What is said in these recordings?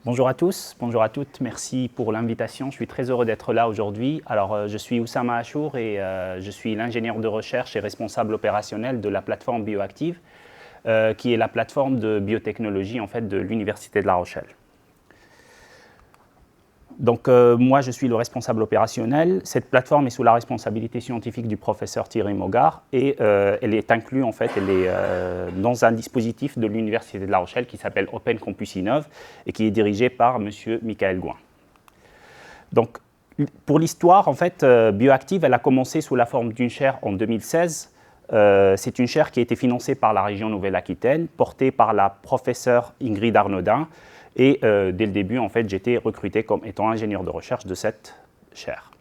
Bonjour à tous, bonjour à toutes, merci pour l'invitation. Je suis très heureux d'être là aujourd'hui. Alors, je suis Oussama Achour et je suis l'ingénieur de recherche et responsable opérationnel de la plateforme Bioactive, qui est la plateforme de biotechnologie en fait, de l'Université de La Rochelle. Donc, moi, je suis le responsable opérationnel. Cette plateforme est sous la responsabilité scientifique du professeur Thierry Mogard et elle est inclue, en fait, elle est dans un dispositif de l'Université de La Rochelle qui s'appelle Open Campus Innov et qui est dirigé par M. Michael Gouin. Donc, pour l'histoire, en fait, Bioactive, elle a commencé sous la forme d'une chaire en 2016. C'est une chaire qui a été financée par la région Nouvelle-Aquitaine, portée par la professeure Ingrid Arnaudin. Et dès le début, en fait, j'étais recruté comme étant ingénieur de recherche de cette chaire.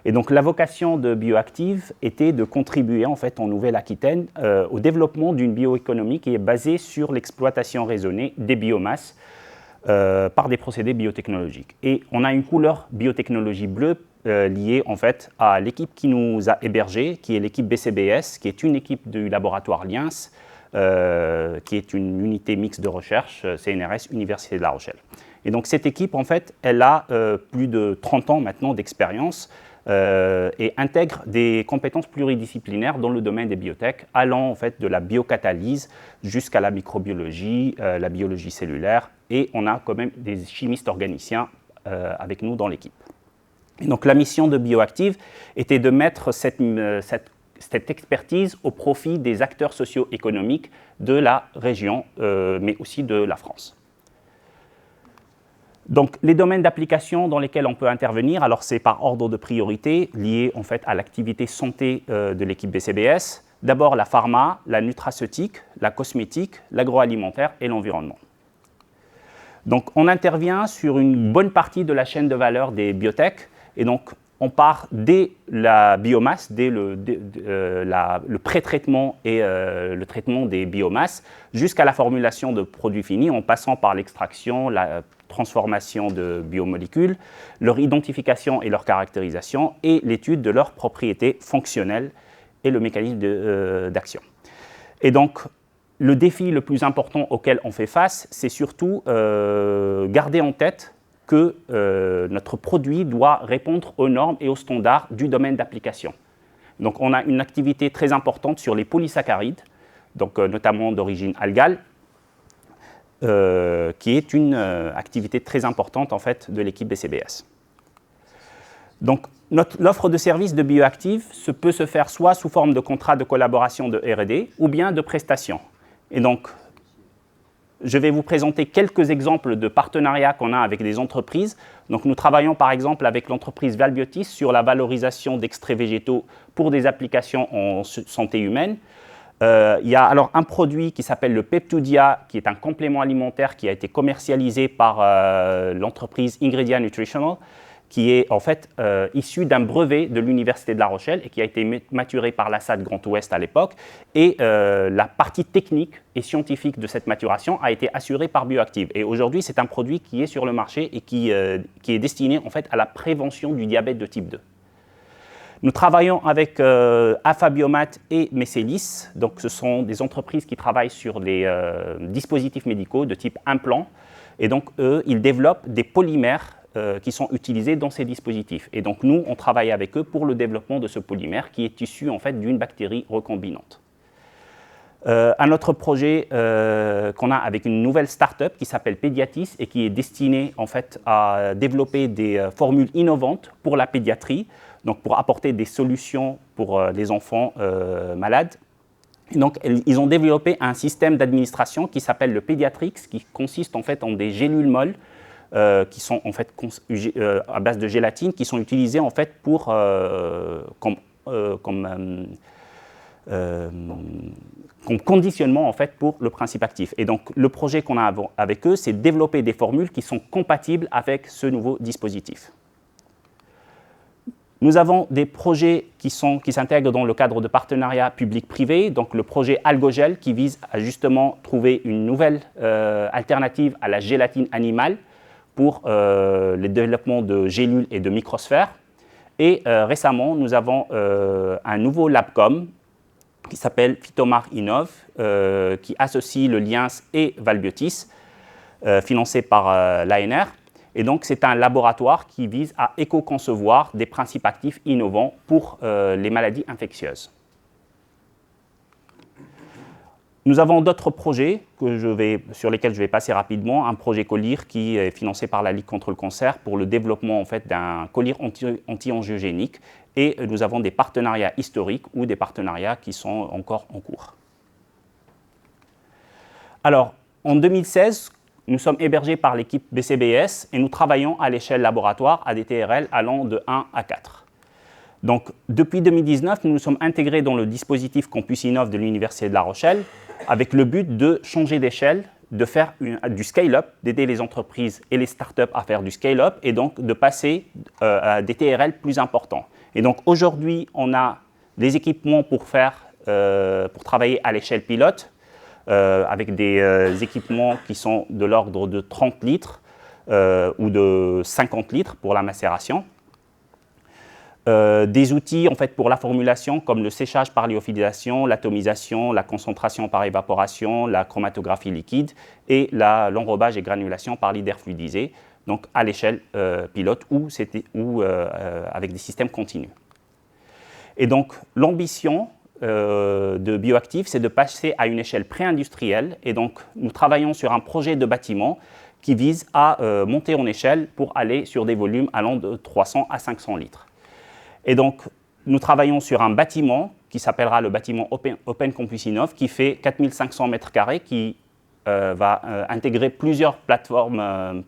Et donc, la vocation de Bioactive était de contribuer, en fait, en Nouvelle-Aquitaine, au développement d'une bioéconomie qui est basée sur l'exploitation raisonnée des biomasses par des procédés biotechnologiques. Et on a une couleur biotechnologie bleue liée, en fait, à l'équipe qui nous a hébergés, qui est l'équipe BCBS, qui est une équipe du laboratoire Liens, qui est une unité mixte de recherche, CNRS, Université de La Rochelle. Et donc cette équipe, en fait, elle a plus de 30 ans maintenant d'expérience et intègre des compétences pluridisciplinaires dans le domaine des biotech, allant en fait de la biocatalyse jusqu'à la microbiologie, la biologie cellulaire, et on a quand même des chimistes organiciens avec nous dans l'équipe. Et donc la mission de Bioactive était de mettre cette expertise au profit des acteurs socio-économiques de la région, mais aussi de la France. Donc, les domaines d'application dans lesquels on peut intervenir, alors c'est par ordre de priorité, lié en fait à l'activité santé de l'équipe BCBS. D'abord la pharma, la nutraceutique, la cosmétique, l'agroalimentaire et l'environnement. Donc, on intervient sur une bonne partie de la chaîne de valeur des biotech, et donc on part dès la biomasse, dès le pré-traitement et le traitement des biomasses, jusqu'à la formulation de produits finis, en passant par l'extraction, la transformation de biomolécules, leur identification et leur caractérisation, et l'étude de leurs propriétés fonctionnelles et le mécanisme d'action. Et donc, le défi le plus important auquel on fait face, c'est surtout garder en tête que notre produit doit répondre aux normes et aux standards du domaine d'application. Donc, on a une activité très importante sur les polysaccharides, donc, notamment d'origine algale, qui est une activité très importante en fait, de l'équipe BCBS. Donc, l'offre de services de Bioactive peut se faire soit sous forme de contrat de collaboration de R&D ou bien de prestations. Et donc, je vais vous présenter quelques exemples de partenariats qu'on a avec des entreprises. Donc, nous travaillons par exemple avec l'entreprise Valbiotis sur la valorisation d'extraits végétaux pour des applications en santé humaine. Il y a alors un produit qui s'appelle le Peptudia, qui est un complément alimentaire qui a été commercialisé par l'entreprise Ingredia Nutritional, qui est en fait issu d'un brevet de l'Université de La Rochelle et qui a été maturé par l'ASAD Grand Ouest à l'époque. Et la partie technique et scientifique de cette maturation a été assurée par Bioactive. Et aujourd'hui, c'est un produit qui est sur le marché et qui est destiné en fait à la prévention du diabète de type 2. Nous travaillons avec Afabiomat et Messelis. Donc, ce sont des entreprises qui travaillent sur des dispositifs médicaux de type implant. Et donc, eux, ils développent des polymères qui sont utilisés dans ces dispositifs. Et donc, nous, on travaille avec eux pour le développement de ce polymère qui est issu en fait, d'une bactérie recombinante. Un autre projet qu'on a avec une nouvelle start-up qui s'appelle Pédiatis et qui est destinée en fait, à développer des formules innovantes pour la pédiatrie, donc pour apporter des solutions pour les enfants malades. Et donc, ils ont développé un système d'administration qui s'appelle le Pédiatrix, qui consiste en fait en des gélules molles qui sont en fait à base de gélatine, qui sont utilisées en fait pour comme conditionnement en fait pour le principe actif. Et donc le projet qu'on a avec eux, c'est de développer des formules qui sont compatibles avec ce nouveau dispositif. Nous avons des projets qui s'intègrent dans le cadre de partenariats public-privé, donc le projet Algogel qui vise à justement trouver une nouvelle alternative à la gélatine animale pour le développement de gélules et de microsphères. Et récemment, nous avons un nouveau LabCom qui s'appelle Phytomar Innov, qui associe le Liens et Valbiotis, financé par l'ANR. Et donc, c'est un laboratoire qui vise à éco-concevoir des principes actifs innovants pour les maladies infectieuses. Nous avons d'autres projets sur lesquels je vais passer rapidement. Un projet Collir qui est financé par la Ligue contre le cancer pour le développement en fait, d'un collier anti-angiogénique. Et nous avons des partenariats historiques ou des partenariats qui sont encore en cours. Alors, en 2016, nous sommes hébergés par l'équipe BCBS et nous travaillons à l'échelle laboratoire à des TRL allant de 1 à 4. Donc, depuis 2019, nous nous sommes intégrés dans le dispositif Campus Innov de l'Université de La Rochelle avec le but de changer d'échelle, de faire du scale-up, d'aider les entreprises et les startups à faire du scale-up et donc de passer à des TRL plus importants. Et donc, aujourd'hui, on a des équipements pour travailler à l'échelle pilote avec des équipements qui sont de l'ordre de 30 litres ou de 50 litres pour la macération. Des outils en fait, pour la formulation comme le séchage par lyophilisation, l'atomisation, la concentration par évaporation, la chromatographie liquide et l'enrobage et granulation par leader fluidisé, donc à l'échelle pilote ou avec des systèmes continus. Et donc l'ambition de Bioactive, c'est de passer à une échelle pré-industrielle et donc nous travaillons sur un projet de bâtiment qui vise à monter en échelle pour aller sur des volumes allant de 300 à 500 litres. Et donc, nous travaillons sur un bâtiment qui s'appellera le bâtiment Open Campus Innov, qui fait 4500 mètres carrés, qui va intégrer plusieurs plateformes,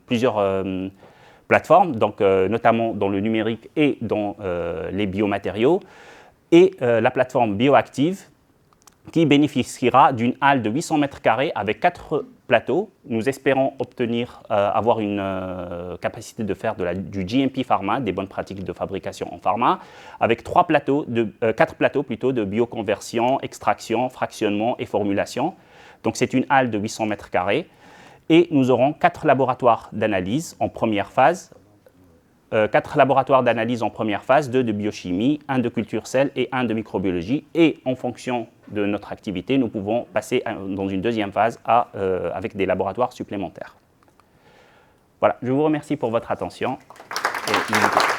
donc, notamment dans le numérique et dans les biomatériaux, et la plateforme Bioactive, qui bénéficiera d'une halle de 800 mètres carrés avec 4 plateaux. Nous espérons avoir une capacité de faire du GMP pharma, des bonnes pratiques de fabrication en pharma, avec 4 plateaux de bioconversion, extraction, fractionnement et formulation. Donc c'est une halle de 800 mètres carrés. Et nous aurons 4 laboratoires d'analyse en première phase. 4 laboratoires d'analyse en première phase, 2 de biochimie, 1 de culture cell et 1 de microbiologie. Et en fonction de notre activité, nous pouvons passer dans une deuxième phase avec des laboratoires supplémentaires. Voilà, je vous remercie pour votre attention. Et